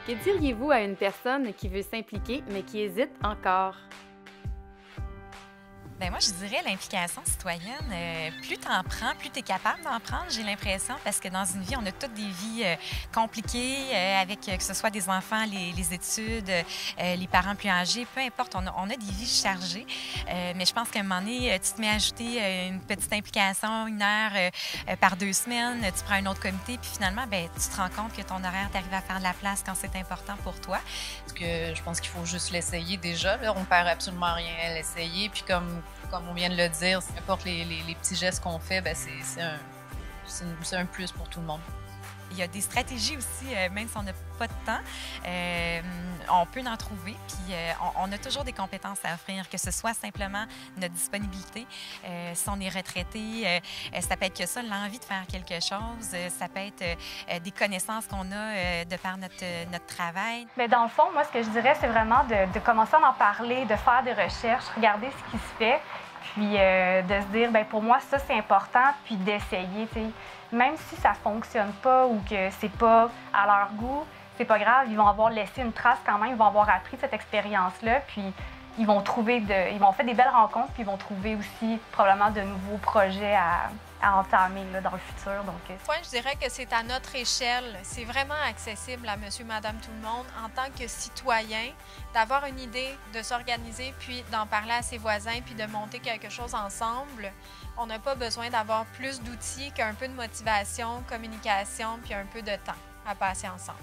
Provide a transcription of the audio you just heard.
Que diriez-vous à une personne qui veut s'impliquer mais qui hésite encore? Bien, moi, je dirais l'implication citoyenne, plus tu en prends, plus tu es capable d'en prendre, j'ai l'impression, parce que dans une vie, on a toutes des vies compliquées, avec que ce soit des enfants, les études, les parents plus âgés, peu importe, on a des vies chargées. Mais je pense qu'à un moment donné, tu te mets à ajouter une petite implication, 1 heure par 2 semaines, tu prends un autre comité, puis finalement, bien, tu te rends compte que ton horaire, tu arrives à faire de la place quand c'est important pour toi. Parce que je pense qu'il faut juste l'essayer déjà. Là. On perd absolument rien à l'essayer. Puis comme on vient de le dire, peu importe les petits gestes qu'on fait, ben c'est un plus pour tout le monde. Il y a des stratégies aussi, même si on n'a pas de temps, on peut en trouver. Puis on a toujours des compétences à offrir, que ce soit simplement notre disponibilité. Si on est retraité, ça peut être que ça, l'envie de faire quelque chose. Ça peut être des connaissances qu'on a de par notre travail. Bien, dans le fond, moi, ce que je dirais, c'est vraiment de commencer à en parler, de faire des recherches, regarder ce qui se fait, puis de se dire, bien, pour moi, ça, c'est important, puis d'essayer, tu sais. Même si ça fonctionne pas ou que c'est pas à leur goût, c'est pas grave, ils vont avoir laissé une trace quand même, ils vont avoir appris de cette expérience-là, puis ils vont ils vont faire des belles rencontres, puis ils vont trouver aussi probablement de nouveaux projets à entamer là, dans le futur. Donc, Moi, je dirais que c'est à notre échelle. C'est vraiment accessible à monsieur, madame, tout le monde en tant que citoyen, d'avoir une idée, de s'organiser, puis d'en parler à ses voisins, puis de monter quelque chose ensemble. On n'a pas besoin d'avoir plus d'outils qu'un peu de motivation, communication, puis un peu de temps à passer ensemble.